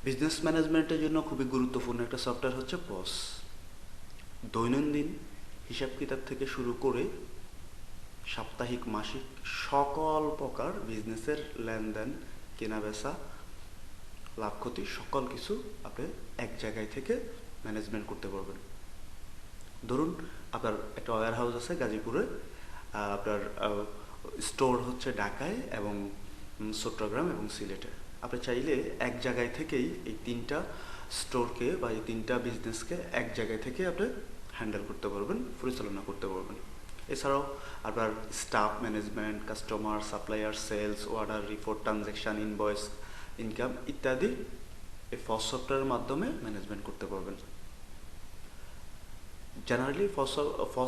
Business ম্যানেজমেন্টের জন্য খুবই গুরুত্বপূর্ণ একটা সফটওয়্যার হচ্ছে পস। দৈনন্দিন হিসাব কিতাব থেকে শুরু করে সাপ্তাহিক মাসিক সকল প্রকার বিজনেসের লেনদেন, কেনাবেচা, লাভ ক্ষতি সকল কিছু আপনি এক জায়গায় থেকে ম্যানেজমেন্ট করতে পারবেন। ধরুন আপনার একটা ওয়্যার হাউস আছে গাজীপুরে, আপনার স্টোর হচ্ছে ঢাকায় এবং চট্টগ্রাম এবং সিলেটে। আপনি চাইলে এক জায়গায় থেকেই এই তিনটা স্টোরকে বা এই তিনটা বিজনেসকে এক জায়গায় থেকে আপনি হ্যান্ডেল করতে পারবেন, পরিচালনা করতে পারবেন। এছাড়াও আপনার staff management, customer, supplier, sales, order, report, transaction, invoice, income ইত্যাদি এই ফস সফটওয়্যারের মাধ্যমে ম্যানেজমেন্ট করতে পারবেন। জেনারেলি ফস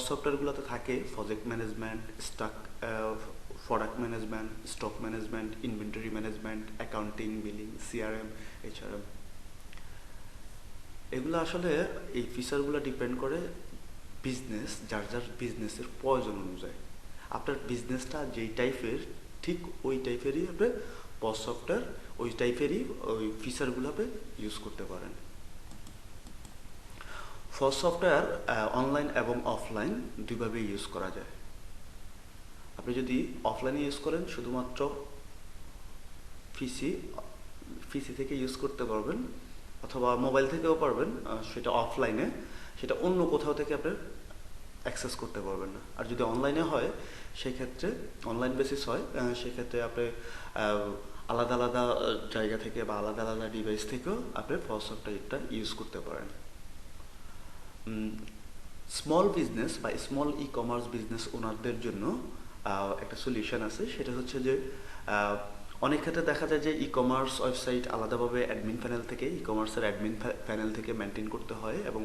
সফটওয়্যারগুলোতে থাকে project management, product management, stock management, inventory management, accounting, billing, CRM, HRM. এগুলো আসলে এই ফিচারগুলো ডিপেন্ড করে বিজনেস, যার যার বিজনেসের প্রয়োজন অনুযায়ী। আপনার বিজনেসটা যেই টাইপের ঠিক ওই টাইপেরই আপনি পস সফটওয়্যার ওই টাইপেরই ওই ফিচারগুলো আপনি ইউজ করতে পারেন। ফস সফটওয়্যার অনলাইন এবং অফলাইন দুইভাবে ইউজ করা যায়। আপনি যদি অফলাইনে ইউজ করেন শুধুমাত্র পিসি পিসি থেকে ইউজ করতে পারবেন, অথবা মোবাইল থেকেও পারবেন, সেটা অফলাইনে, সেটা অন্য কোথাও থেকে আপনি অ্যাক্সেস করতে পারবেন না। আর যদি অনলাইনে হয় সেক্ষেত্রে অনলাইন বেসিস হয়, সেক্ষেত্রে আপনি আলাদা আলাদা জায়গা থেকে বা আলাদা আলাদা ডিভাইস থেকেও আপনি ফস সফটওয়্যারটা ইউজ করতে পারেন। স্মল বিজনেস বা স্মল ই কমার্স বিজনেস ওনারদের জন্য একটা সলিউশন আছে, সেটা হচ্ছে যে অনেক ক্ষেত্রে দেখা যায় যে ই কমার্স ওয়েবসাইট আলাদাভাবে অ্যাডমিন প্যানেল থেকে ই কমার্সের অ্যাডমিন প্যানেল থেকে মেনটেন করতে হয় এবং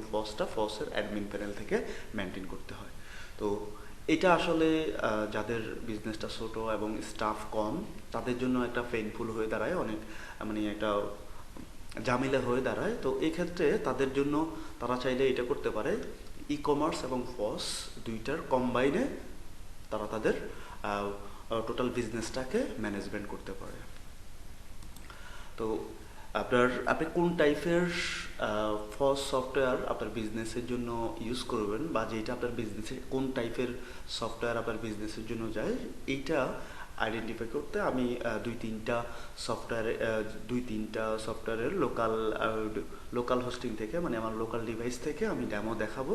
ফসের অ্যাডমিন প্যানেল থেকে মেনটেন করতে হয়। তো এটা আসলে যাদের বিজনেসটা ছোট এবং স্টাফ কম তাদের জন্য একটা পেইনফুল হয়ে দাঁড়ায়, অনেক মানে একটা ঝামেলা হয়ে দাঁড়ায়। তো এই ক্ষেত্রে তাদের জন্য তারা চাইলে এটা করতে পারে, ই কমার্স এবং ফস দুইটার কম্বাইনে তারা তাদের টোটাল বিজনেসটাকে ম্যানেজমেন্ট করতে পারে। তো আপনি কোন টাইপের ফস সফটওয়্যার আপনার বিজনেসের জন্য ইউজ করবেন বা যেটা আপনার বিজনেসে কোন টাইপের সফটওয়্যার আপনার বিজনেসের জন্য যায়, এইটা আইডেন্টিফাই করতে আমি দুই তিনটা সফটওয়্যারের লোকাল হোস্টিং থেকে, মানে আমার লোকাল ডিভাইস থেকে আমি ডেমো দেখাবো।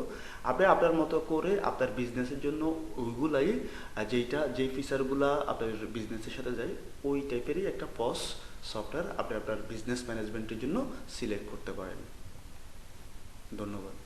আপনি আপনার মতো করে আপনার বিজনেসের জন্য ওইগুলাই যেই ফিচারগুলা আপনার বিজনেসের সাথে যায় ওই টাইপেরই একটা পস সফটওয়্যার আপনি আপনার বিজনেস ম্যানেজমেন্টের জন্য সিলেক্ট করতে পারেন। ধন্যবাদ।